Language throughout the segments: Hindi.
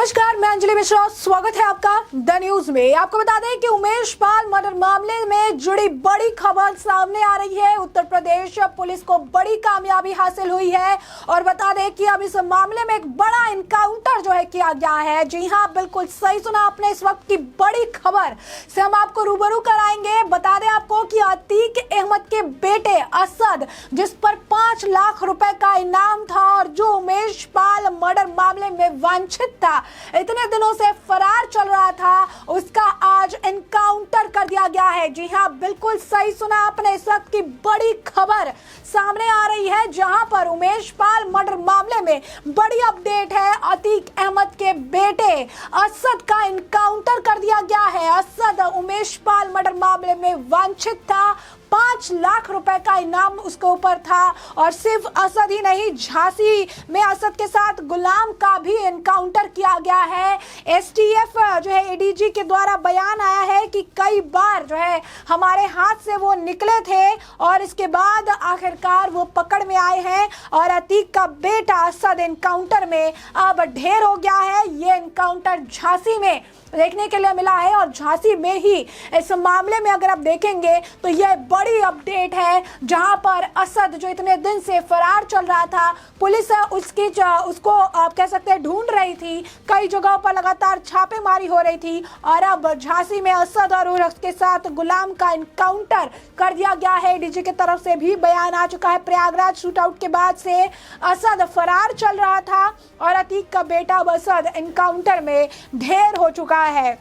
नमस्कार, मैं अंजलि मिश्रा। स्वागत है आपका द न्यूज में। आपको बता दें कि उमेश पाल मर्डर मामले में जुड़ी बड़ी खबर सामने आ रही है। उत्तर प्रदेश पुलिस को बड़ी कामयाबी हासिल हुई है और बता दें कि अब इस मामले में एक बड़ा इनकाउंटर जो है किया गया है। जी हां, बिल्कुल सही सुना आपने। इस वक्त की बड़ी खबर से हम आपको रूबरू कराएंगे। बता दें आपको कि अतीक अहमद के बेटे असद, जिस पर 5 लाख रुपए का इनाम था और जो उमेश पाल मर्डर मामले में वांछित था, इतने दिनों से फरार चल रहा था, उसका आज एनकाउंटर कर दिया गया है। जी हां, बिल्कुल सही सुना आपने। इस वक्त की बड़ी खबर सामने आ रही है, जहां पर उमेश पाल मर्डर मामले में बड़ी अपडेट है। अतीक अहमद के बेटे असद का एनकाउंटर कर दिया गया है। असद उमेश पाल मर्डर मामले में वांछित था। 5 लाख रुपए का इनाम उसके ऊपर था और सिर्फ असद ही नहीं, झांसी में असद के साथ गुलाम का भी एनकाउंटर किया गया है। एसटीएफ जो है एडीजी के द्वारा बयान आया है कि कई बार जो है हमारे हाथ से वो निकले थे और इसके बाद आखिरकार वो पकड़ में आए हैं और अतीक का बेटा असद एनकाउंटर में अब ढेर हो गया है। ये एनकाउंटर झांसी में देखने के लिए मिला है और झांसी में ही इस मामले में अगर आप देखेंगे तो यह बड़ी अपडेट है, जहां पर असद जो इतने दिन से फरार चल रहा था, पुलिस उसको आप कह सकते हैं ढूंढ रही थी। कई जगहों पर लगातार छापेमारी हो रही थी और अब झांसी में असद और उसके साथ गुलाम का एनकाउंटर कर दिया गया है। डीजी की तरफ से भी बयान आ चुका है। प्रयागराज शूटआउट के बाद से असद फरार चल रहा था और अतीक का बेटा असद एनकाउंटर में ढेर हो चुका है।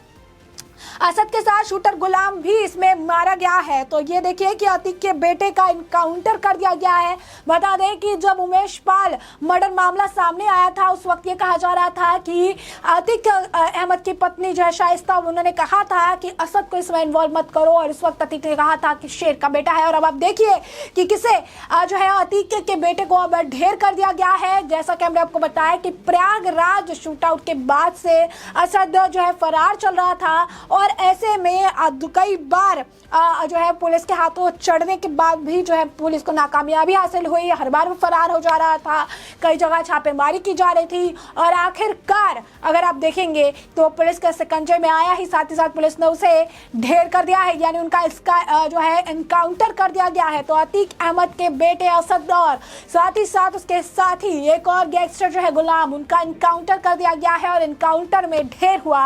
असद के साथ शूटर गुलाम भी इसमें मारा गया है। तो ये देखिए कि अतीक के बेटे का इनकाउंटर कर दिया गया है। बता दें कि जब उमेश पाल मर्डर मामला सामने आया था, उस वक्त ये कहा जा रहा था कि अतीक अहमद की पत्नी जो है शाइस्ता, उन्होंने कहा था कि असद को इसमें इन्वॉल्व मत करो और इस वक्त अतीक ने कहा था कि शेर का बेटा है। और अब आप देखिए कि किसे जो है अतीक के बेटे को अब ढेर कर दिया गया है। जैसा कि हमने आपको बताया कि प्रयागराज शूटआउट के बाद से असद जो है फरार चल रहा था और ऐसे में कई बार जो है पुलिस के हाथों चढ़ने के बाद भी जो है पुलिस को नाकामयाबी हासिल हुई। हर बार वो फरार हो जा रहा था, कई जगह छापेमारी की जा रही थी और आखिरकार अगर आप देखेंगे तो पुलिस के शिकंजे में आया ही, साथ ही साथ पुलिस ने उसे ढेर कर दिया है, यानी उनका इसका जो है एनकाउंटर कर दिया गया है। तो अतीक अहमद के बेटे असद और साथ ही साथ उसके साथी एक और गैंगस्टर जो है गुलाम, उनका एनकाउंटर कर दिया गया है और एनकाउंटर में ढेर हुआ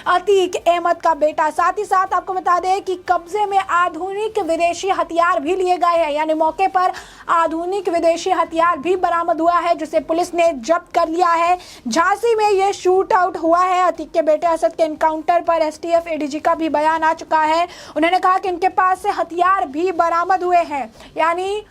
अतीक अहमद का बेटा। साथ ही साथ आपको बता दें कि कब्जे में आधुनिक विदेशी हथियार भी लिए गए हैं, यानी मौके पर आधुनिक विदेशी हथियार भी बरामद हुआ है, जिसे पुलिस ने जब्त कर लिया है। झांसी में यह शूट आउट हुआ है। अतीक के बेटे असद के एनकाउंटर पर एसटीएफ एडीजी का भी बयान आ चुका है। उन्होंने कहा कि उनके पास से हथियार भी बरामद हुए हैं, यानी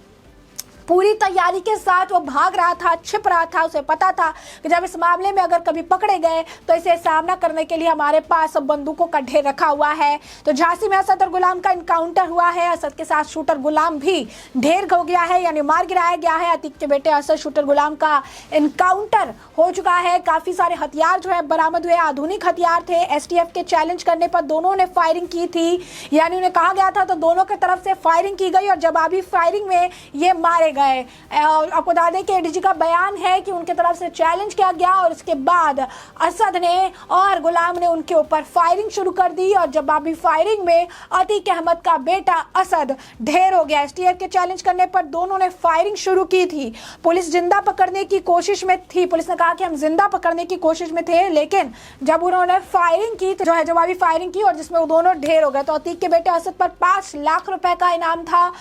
पूरी तैयारी के साथ वो भाग रहा था, छिप रहा था। उसे पता था कि जब इस मामले में अगर कभी पकड़े गए तो इसे सामना करने के लिए हमारे पास बंदूकों का ढेर रखा हुआ है। तो झांसी में असद और गुलाम का एनकाउंटर हुआ है। असद के साथ शूटर गुलाम भी ढेर हो गया है, यानी मार गिराया गया है। अतीक के बेटे असद शूटर गुलाम का एनकाउंटर हो चुका है। काफी सारे हथियार जो है बरामद हुए, आधुनिक हथियार थे। एसटीएफ के चैलेंज करने पर दोनों ने फायरिंग की थी, यानी उन्हें कहा गया था, तो दोनों की तरफ से फायरिंग की गई और जवाबी फायरिंग में ये मारे गए। आपको बता दें कि एडीजी का बयान है कि उनके तरफ से चैलेंज किया गया और उसके बाद असद ने और गुलाम ने उनके ऊपर फायरिंग शुरू कर दी और जवाबी फायरिंग में अतीक अहमद का बेटा असद ढेर हो गया। एसटीएफ के चैलेंज करने पर दोनों ने फायरिंग शुरू की थी। पुलिस जिंदा पकड़ने की कोशिश में थी। पुलिस ने कहा कि हम जिंदा पकड़ने की कोशिश में थे, लेकिन जब उन्होंने फायरिंग की तो जो है जवाबी फायरिंग की और जिसमें वो दोनों ढेर हो गए। तो अतीक के बेटे असद पर 5 लाख रुपए का इनाम था।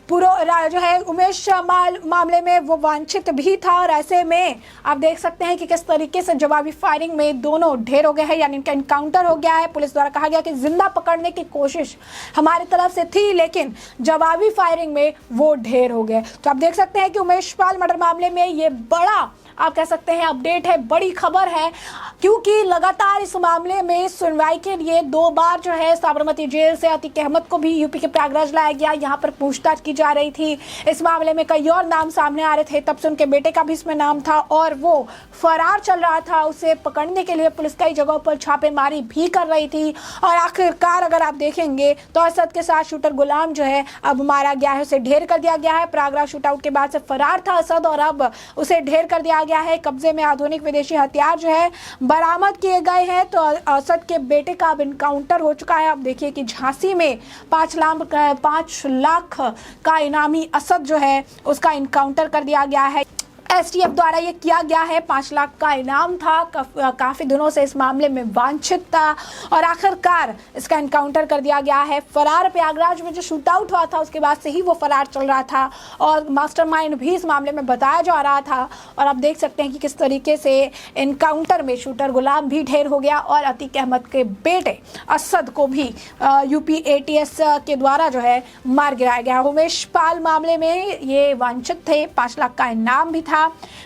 पूरा जो है उमेश मामले में वो वांछित भी था और ऐसे में आप देख सकते हैं कि किस तरीके से जवाबी फायरिंग में दोनों ढेर हो गए हैं, यानी इनका एनकाउंटर हो गया है। पुलिस द्वारा कहा गया कि जिंदा पकड़ने की कोशिश हमारी तरफ से थी, लेकिन जवाबी फायरिंग में वो ढेर हो गए। तो आप देख सकते हैं कि उमेश पाल मर्डर मामले में ये बड़ा आप कह सकते हैं अपडेट है, बड़ी खबर है, क्योंकि लगातार इस मामले में सुनवाई के लिए 2 बार जो है साबरमती जेल से अतीक अहमद को भी यूपी के प्रयागराज लाया गया। यहाँ पर पूछताछ की जा रही थी। इस मामले में कई और नाम सामने आ रहे थे, तब से उनके बेटे का भी इसमें नाम था और वो फरार चल रहा था। उसे पकड़ने के लिए पुलिस कई जगहों पर छापेमारी भी कर रही थी और आखिरकार अगर आप देखेंगे तो असद के साथ शूटर गुलाम जो है अब मारा गया है, उसे ढेर कर दिया गया है। प्रयागराज शूटआउट के बाद से फरार था असद और अब उसे ढेर कर दिया गया है। कब्जे में आधुनिक विदेशी हथियार जो है बरामद किए गए हैं। तो असद के बेटे का अब इनकाउंटर हो चुका है। अब देखिए कि झांसी में 5 लाख का इनामी असद जो है उसका इनकाउंटर कर दिया गया है। एसटीएफ द्वारा ये किया गया है। 5 लाख का इनाम था, काफी दिनों से इस मामले में वांछित था और आखिरकार इसका इनकाउंटर कर दिया गया है। फरार प्रयागराज में जो शूट आउट हुआ था उसके बाद से ही वो फरार चल रहा था और मास्टरमाइंड भी इस मामले में बताया जा रहा था। और आप देख सकते हैं कि किस तरीके से इनकाउंटर में शूटर गुलाम भी ढेर हो गया और अतीक अहमद के बेटे असद को भी यूपी एटीएस के द्वारा जो है मार गिराया गया। उमेश पाल मामले में ये वांछित थे, 5 लाख का इनाम भी था।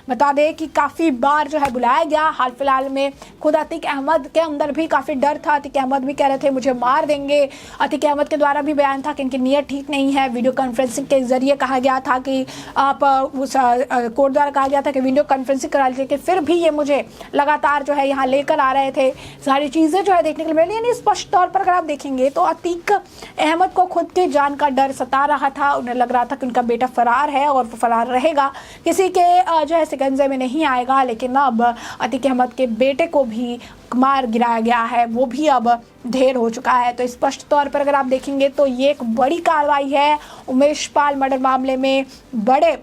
बता दें कि काफी बार जो है बुलाया गया। हाल फिलहाल में खुद अतीक अहमद के अंदर भी काफी डर था। अतीक अहमद भी कह रहे थे मुझे मार देंगे। अतीक अहमद के द्वारा भी बयान था कि इनकी नीयत ठीक नहीं है। वीडियो कॉन्फ्रेंसिंग के जरिए कहा गया था कि आप उस कोर्ट द्वारा कहा गया था कि वीडियो कॉन्फ्रेंसिंग करा लीजिए, कि फिर भी ये मुझे लगातार जो है यहाँ लेकर आ रहे थे। सारी चीजें जो है देखने के लिए मिली। यानी स्पष्ट तौर पर अगर आप देखेंगे तो अतीक अहमद को खुद की जान का डर सता रहा था। उन्हें लग रहा था कि उनका बेटा फरार है और फरार रहेगा, किसी के जो है शिकंजे में नहीं आएगा। लेकिन अब अतीक अहमद के बेटे को भी मार गिराया गया है, वो भी अब ढेर हो चुका है। तो स्पष्ट तौर पर अगर आप देखेंगे तो ये एक बड़ी कार्रवाई है। उमेश पाल मर्डर मामले में बड़े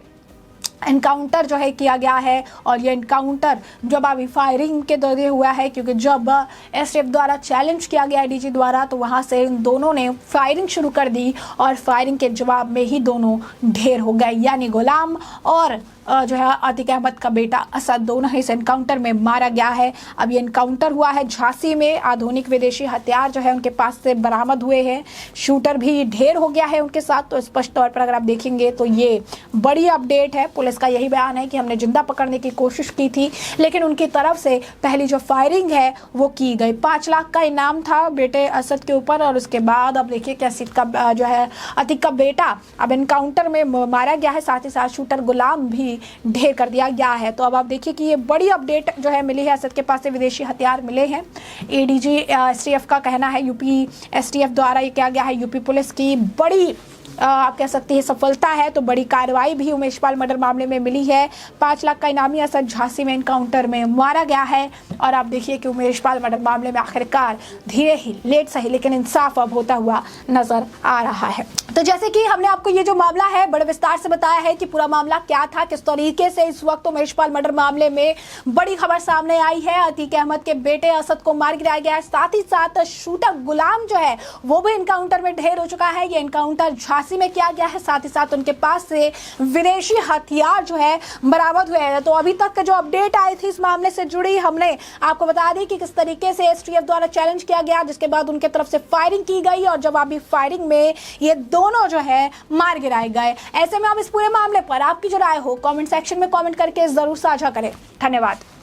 इनकाउंटर जो है किया गया है और ये इनकाउंटर जब अभी फायरिंग के दौरान हुआ है, क्योंकि जब एसटीएफ द्वारा चैलेंज किया गया डीजी द्वारा तो वहां से इन दोनों ने फायरिंग शुरू कर दी और फायरिंग के जवाब में ही दोनों ढेर हो गए। यानी गुलाम और जो है अतीक अहमद का बेटा असद, दोनों ही इस एनकाउंटर में मारा गया है। अब ये एनकाउंटर हुआ है झांसी में। आधुनिक विदेशी हथियार जो है उनके पास से बरामद हुए हैं। शूटर भी ढेर हो गया है उनके साथ। तो स्पष्ट तौर पर अगर आप देखेंगे तो ये बड़ी अपडेट है। पुलिस का यही बयान है कि हमने जिंदा पकड़ने की कोशिश की थी, लेकिन उनकी तरफ से पहली जो फायरिंग है वो की गई। 5 लाख का इनाम था बेटे असद के ऊपर और उसके बाद अब देखिए कि असीद का जो है अतीक का बेटा अब एनकाउंटर में मारा गया है। साथ ही साथ शूटर गुलाम भी ढेर कर दिया गया है। तो अब आप देखिए कि ये बड़ी अपडेट जो है मिली है। असद के पास से विदेशी हथियार मिले हैं। एडीजी एसटीएफ का कहना है, यूपी एसटीएफ द्वारा ये किया गया है। यूपी पुलिस की बड़ी आप कह सकते हैं सफलता है। तो बड़ी कार्रवाई भी उमेश पाल मर्डर मामले में मिली है। 5 लाख का इनामी असद झांसी में एनकाउंटर में मारा गया है। और आप देखिए कि उमेश पाल मर्डर मामले में आखिरकार धीरे ही लेट सही लेकिन इंसाफ अब होता हुआ नजर आ रहा है। तो जैसे कि हमने आपको ये जो मामला है बड़े विस्तार से बताया है कि पूरा मामला क्या था, किस तरीके से इस वक्त उमेश पाल मर्डर मामले में बड़ी खबर सामने आई है। अतीक अहमद के बेटे असद को मार गिराया गया है। साथ ही साथ शूटर गुलाम जो है वो भी एनकाउंटर में ढेर हो चुका है। ये एनकाउंटर झांसी में किया गया है। साथ ही साथ उनके पास से विदेशी हथियार जो है बरामद हुए हैं। तो अभी तक जो अपडेट आई थी इस मामले से जुड़ी हमने आपको बता दी कि किस तरीके से एसटीएफ द्वारा चैलेंज किया गया, जिसके बाद उनके तरफ से फायरिंग की गई और जवाबी फायरिंग में ये दोनों जो है मार गिराए गए। ऐसे में आप इस पूरे मामले पर आपकी जो राय हो कमेंट सेक्शन में कमेंट करके जरूर साझा करें। धन्यवाद।